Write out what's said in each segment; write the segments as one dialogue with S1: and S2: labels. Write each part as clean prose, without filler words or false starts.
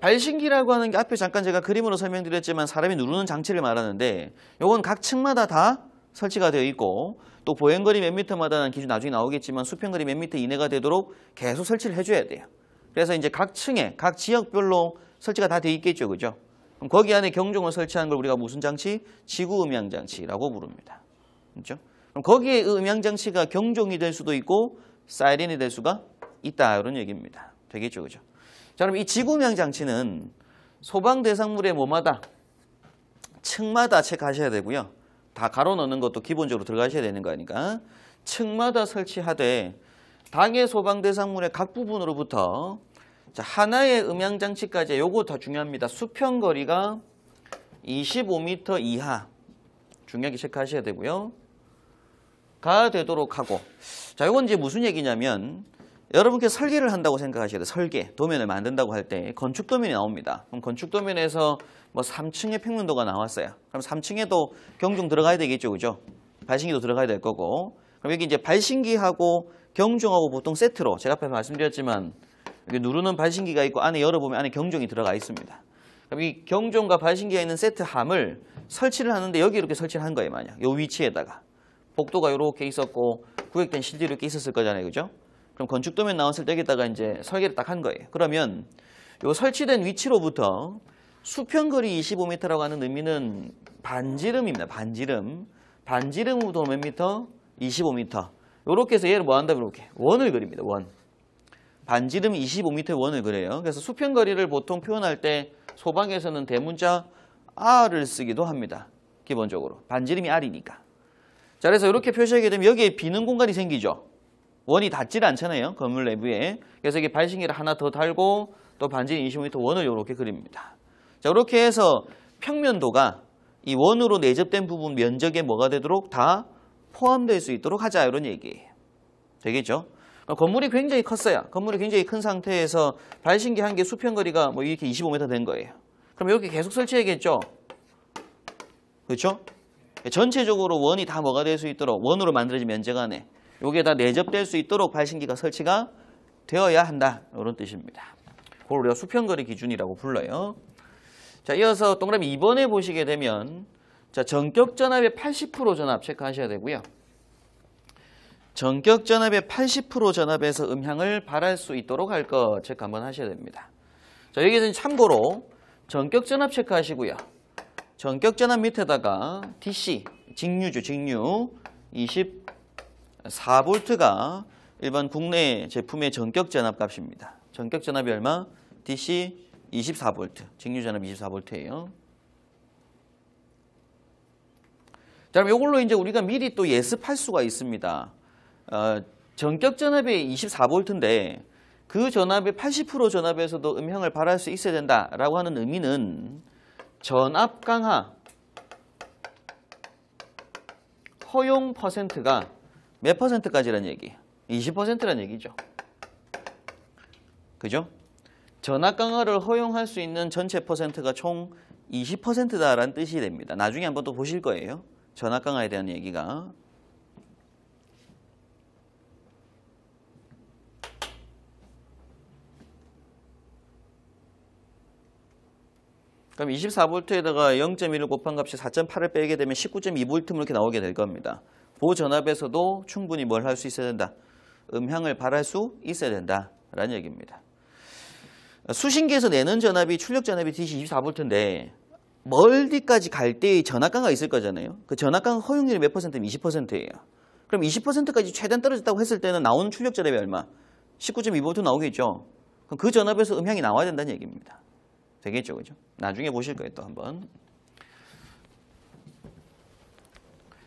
S1: 발신기라고 하는 게 앞에 잠깐 제가 그림으로 설명드렸지만 사람이 누르는 장치를 말하는데 요건 각 층마다 다 설치가 되어 있고 또 보행거리 몇 미터마다는 기준 나중에 나오겠지만 수평거리 몇 미터 이내가 되도록 계속 설치를 해줘야 돼요. 그래서 이제 각 층에 각 지역별로 설치가 다 되어 있겠죠, 그죠? 그럼 거기 안에 경종을 설치하는 걸 우리가 무슨 장치? 지구 음향 장치라고 부릅니다. 그렇죠? 그럼 거기에 음향 장치가 경종이 될 수도 있고 사이렌이 될 수가 있다 이런 얘기입니다. 되겠죠, 그죠? 자, 그럼 이 지구 음향 장치는 소방 대상물의 뭐마다 층마다 체크하셔야 되고요. 다 가로 넣는 것도 기본적으로 들어가셔야 되는 거니까 층마다 설치하되 당해 소방 대상물의 각 부분으로부터 자, 하나의 음향 장치까지 요거 더 중요합니다. 수평거리가 25m 이하 중요하게 체크하셔야 되고요. 가 되도록 하고 자, 요건 이제 무슨 얘기냐면 여러분께서 설계를 한다고 생각하셔야 돼요. 설계, 도면을 만든다고 할 때 건축 도면이 나옵니다. 그럼 건축 도면에서 뭐 3층의 평면도가 나왔어요. 그럼 3층에도 경종 들어가야 되겠죠, 그죠? 발신기도 들어가야 될 거고. 그럼 여기 이제 발신기하고 경종하고 보통 세트로 제가 앞에 말씀드렸지만 여기 누르는 발신기가 있고 안에 열어보면 안에 경종이 들어가 있습니다. 그럼 이 경종과 발신기가 있는 세트함을 설치를 하는데 여기 이렇게 설치를 한 거예요, 만약. 요 위치에다가. 복도가 이렇게 있었고 구획된 실들이 이렇게 있었을 거잖아요, 그죠? 그럼 건축 도면 나왔을 때 여기다가 이제 설계를 딱 한 거예요. 그러면 요 설치된 위치로부터 수평거리 25m라고 하는 의미는 반지름입니다. 반지름. 반지름으로 몇 미터? 25m. 요렇게 해서 얘를 뭐 한다면 이렇게 원을 그립니다. 원. 반지름 25m의 원을 그려요. 그래서 수평거리를 보통 표현할 때 소방에서는 대문자 R을 쓰기도 합니다. 기본적으로. 반지름이 R이니까. 자, 그래서 이렇게 표시하게 되면 여기에 비는 공간이 생기죠. 원이 닿질 않잖아요. 건물 내부에. 그래서 이게 발신기를 하나 더 달고 또 반지름 25m 원을 이렇게 그립니다. 자, 이렇게 해서 평면도가 이 원으로 내접된 부분 면적에 뭐가 되도록 다 포함될 수 있도록 하자 이런 얘기예요. 되겠죠? 건물이 굉장히 컸어요. 건물이 굉장히 큰 상태에서 발신기 한 개 수평거리가 뭐 이렇게 25m 된 거예요. 그럼 이렇게 계속 설치해야겠죠? 그렇죠? 전체적으로 원이 다 뭐가 될 수 있도록 원으로 만들어진 면적 안에 요게 다 내접될 수 있도록 발신기가 설치가 되어야 한다. 이런 뜻입니다. 그걸 우리가 수평거리 기준이라고 불러요. 자, 이어서 동그라미 2번에 보시게 되면 자, 전격 전압의 80% 전압 체크하셔야 되고요. 전격 전압의 80% 전압에서 음향을 발할 수 있도록 할 것 체크 한번 하셔야 됩니다. 자, 여기서 참고로 전격 전압 체크하시고요. 전격 전압 밑에다가 DC, 직류죠, 직류 24V가 일반 국내 제품의 전격 전압 값입니다. 전격 전압이 얼마? DC 24V, 직류 전압 24V예요. 자, 그럼 이걸로 이제 우리가 미리 또 예습할 수가 있습니다. 전격 전압이 24V인데 그 전압의 80% 전압에서도 음향을 발할 수 있어야 된다라고 하는 의미는 전압 강하 허용 퍼센트가 몇 퍼센트까지란 얘기예요? 20%란 얘기죠. 그죠? 전압 강화를 허용할 수 있는 전체 퍼센트가 총 20%다라는 뜻이 됩니다. 나중에 한번 또 보실 거예요. 전압 강화에 대한 얘기가. 그럼 24V에다가 0.1을 곱한 값이 4.8을 빼게 되면 19.2V 이렇게 나오게 될 겁니다. 그 전압에서도 충분히 뭘 할 수 있어야 된다. 음향을 발할 수 있어야 된다라는 얘기입니다. 수신기에서 내는 전압이 출력 전압이 DC 24V인데 멀디까지 갈 때의 전압 강화가 있을 거잖아요. 그 전압 강화 허용률이 몇 퍼센트면 20%예요. 그럼 20%까지 최대한 떨어졌다고 했을 때는 나오는 출력 전압이 얼마? 19.2V 나오겠죠. 그럼 그 전압에서 음향이 나와야 된다는 얘기입니다. 되겠죠, 그죠? 나중에 보실 거예요, 또 한번.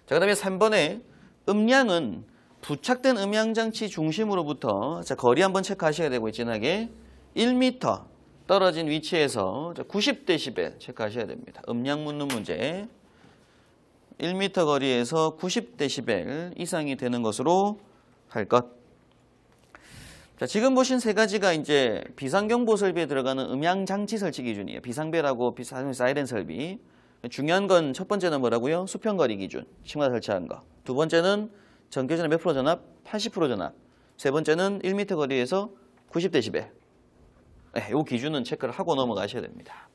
S1: 자, 그 다음에 3번에 음량은 부착된 음향장치 중심으로부터 자, 거리 한번 체크하셔야 되고, 진하게 1m 떨어진 위치에서 90dB 체크하셔야 됩니다. 음량 묻는 문제. 1m 거리에서 90dB 이상이 되는 것으로 할 것. 자, 지금 보신 세 가지가 이제 비상경보 설비에 들어가는 음향장치 설치 기준이에요. 비상벨하고 사이렌 설비. 중요한 건 첫 번째는 뭐라고요? 수평거리 기준, 층마다 설치한 거. 두 번째는 전격 전압 몇 프로 전압? 80% 전압. 세 번째는 1m 거리에서 90dB. 이 기준은 체크를 하고 넘어가셔야 됩니다.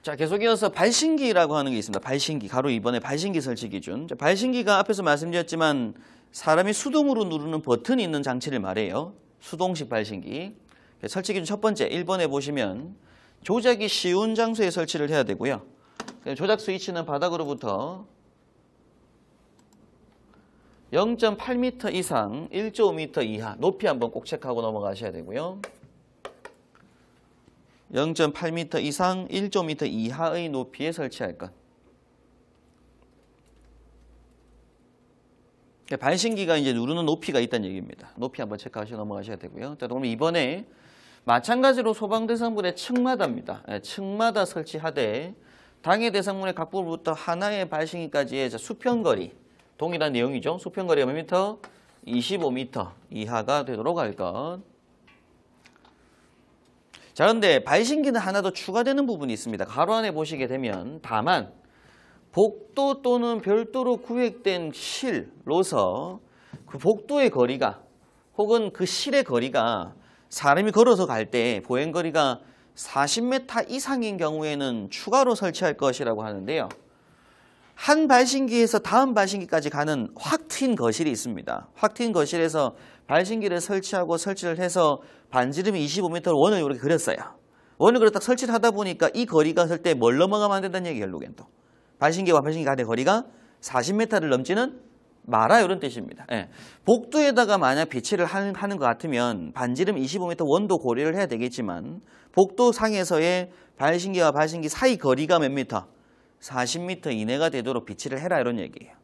S1: 자, 계속 이어서 발신기라고 하는 게 있습니다. 발신기, 가로 2번의 발신기 설치 기준. 자, 발신기가 앞에서 말씀드렸지만 사람이 수동으로 누르는 버튼이 있는 장치를 말해요. 수동식 발신기. 설치 기준 첫 번째, 1번에 보시면 조작이 쉬운 장소에 설치를 해야 되고요. 조작 스위치는 바닥으로부터 0.8m 이상 1.5m 이하 높이 한번 꼭 체크하고 넘어가셔야 되고요. 0.8m 이상 1.5m 이하의 높이에 설치할 것. 발신기가 이제 누르는 높이가 있다는 얘기입니다. 높이 한번 체크하시고 넘어가셔야 되고요. 자, 그럼 이번에 마찬가지로 소방 대상물의 층마다입니다. 층마다 설치하되 당해 대상물의 각 부분부터 하나의 발신기까지의 수평거리, 동일한 내용이죠. 수평거리가 몇 미터? 25m 이하가 되도록 할 것. 자, 그런데 발신기는 하나 더 추가되는 부분이 있습니다. 가로 안에 보시게 되면 다만 복도 또는 별도로 구획된 실로서 그 복도의 거리가 혹은 그 실의 거리가 사람이 걸어서 갈 때 보행거리가 40m 이상인 경우에는 추가로 설치할 것이라고 하는데요. 한 발신기에서 다음 발신기까지 가는 확 트인 거실이 있습니다. 확 트인 거실에서 발신기를 설치하고 설치를 해서 반지름이 25m로 원을 이렇게 그렸어요. 원을 그렸다 설치를 하다 보니까 이 거리가 설 때 뭘 넘어가면 안 된다는 얘기예요, 결국엔 또. 발신기와 발신기 간의 거리가 40m를 넘지는 마라 이런 뜻입니다. 예. 복도에다가 만약 배치를 하는 것 같으면 반지름 25m 원도 고려를 해야 되겠지만 복도 상에서의 발신기와 발신기 사이 거리가 몇 미터? 40m 이내가 되도록 배치를 해라 이런 얘기예요.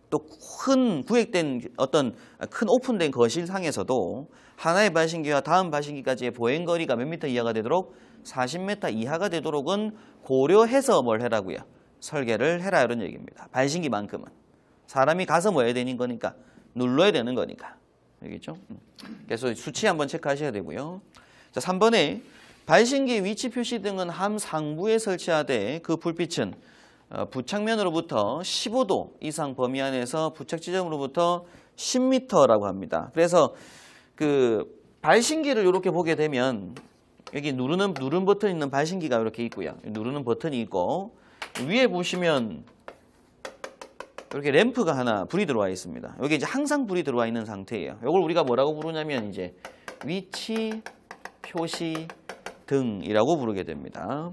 S1: 또 큰 구획된 어떤 큰 오픈된 거실상에서도 하나의 발신기와 다음 발신기까지의 보행거리가 몇 미터 이하가 되도록 40m 이하가 되도록은 고려해서 뭘 해라고요? 설계를 해라 이런 얘기입니다. 발신기만큼은. 사람이 가서 뭐 해야 되는 거니까 눌러야 되는 거니까. 알겠죠? 그래서 수치 한번 체크하셔야 되고요. 자, 3번에 발신기 위치 표시 등은 함 상부에 설치하되 그 불빛은 부착면으로부터 15도 이상 범위 안에서 부착 지점으로부터 10m라고 합니다. 그래서 그 발신기를 이렇게 보게 되면 여기 누르는 버튼 있는 발신기가 이렇게 있고요. 누르는 버튼이 있고 위에 보시면 이렇게 램프가 하나 불이 들어와 있습니다. 여기 이제 항상 불이 들어와 있는 상태예요. 이걸 우리가 뭐라고 부르냐면 이제 위치 표시 등이라고 부르게 됩니다.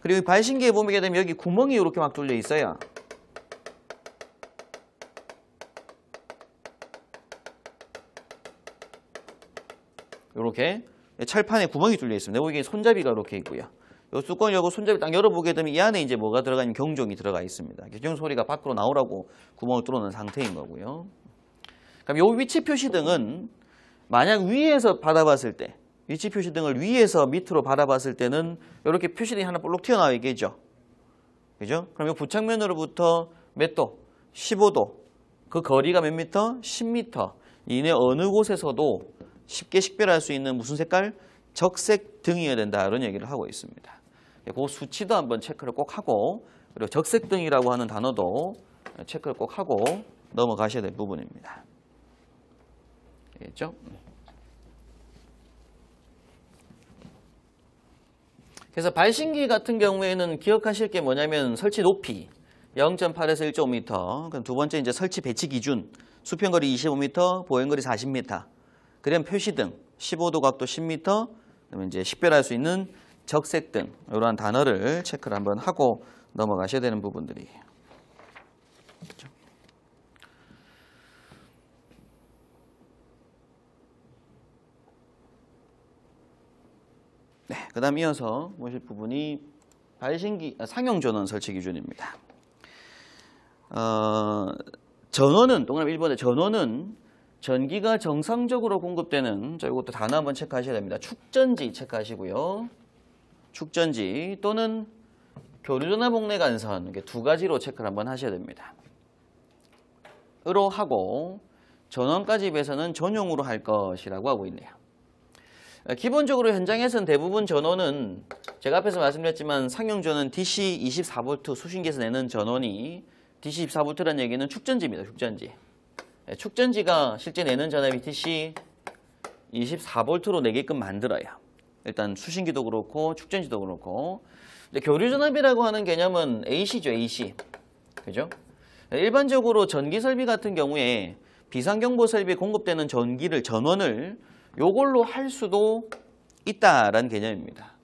S1: 그리고 발신기에 보게 되면 여기 구멍이 이렇게 막 뚫려 있어요. 이렇게 철판에 구멍이 뚫려 있습니다. 여기 손잡이가 이렇게 있고요. 이 뚜껑 열고 손잡이 딱 열어보게 되면 이 안에 이제 뭐가 들어가 있는 경종이 들어가 있습니다. 경종 소리가 밖으로 나오라고 구멍을 뚫어놓은 상태인 거고요. 그럼 이 위치 표시등은 만약 위에서 받아봤을 때, 위치 표시등을 위에서 밑으로 받아봤을 때는 이렇게 표시등이 하나 볼록 튀어나와 있겠죠. 그죠? 그럼 이 부착면으로부터 몇 도? 15도. 그 거리가 몇 미터? 10m. 이내 어느 곳에서도 쉽게 식별할 수 있는 무슨 색깔? 적색 등이어야 된다. 이런 얘기를 하고 있습니다. 그 수치도 한번 체크를 꼭 하고 그리고 적색 등이라고 하는 단어도 체크를 꼭 하고 넘어가셔야 될 부분입니다. 알겠죠? 그래서 발신기 같은 경우에는 기억하실 게 뭐냐면 설치 높이 0.8에서 1.5m. 그럼 두 번째 이제 설치 배치 기준 수평거리 25m, 보행거리 40m. 그다음 표시등 15도 각도 10m. 그다음에 이제 식별할 수 있는 적색등 이러한 단어를 체크를 한번 하고 넘어가셔야 되는 부분들이에요. 그렇죠? 네, 그다음 이어서 보실 부분이 발신기 상용 전원 설치 기준입니다. 전원은 동그라미 1번의 전원은 전기가 정상적으로 공급되는 이것도 단어 한번 체크하셔야 됩니다. 축전지 체크하시고요. 축전지 또는 교류전화 복내 간선 이렇게 두 가지로 체크를 한번 하셔야 됩니다. 으로 하고 전원까지 비해서는 전용으로 할 것이라고 하고 있네요. 기본적으로 현장에서는 대부분 전원은 제가 앞에서 말씀드렸지만 상용 전원 DC 24V 수신기에서 내는 전원이 DC 24V라는 얘기는 축전지입니다. 축전지. 축전지가 실제 내는 전압이 DC 24V로 내게끔 만들어야 일단 수신기도 그렇고 축전지도 그렇고 이제 교류전압이라고 하는 개념은 AC죠, AC. 그죠? 일반적으로 전기 설비 같은 경우에 비상경보 설비에 공급되는 전원을 요걸로 할 수도 있다라는 개념입니다.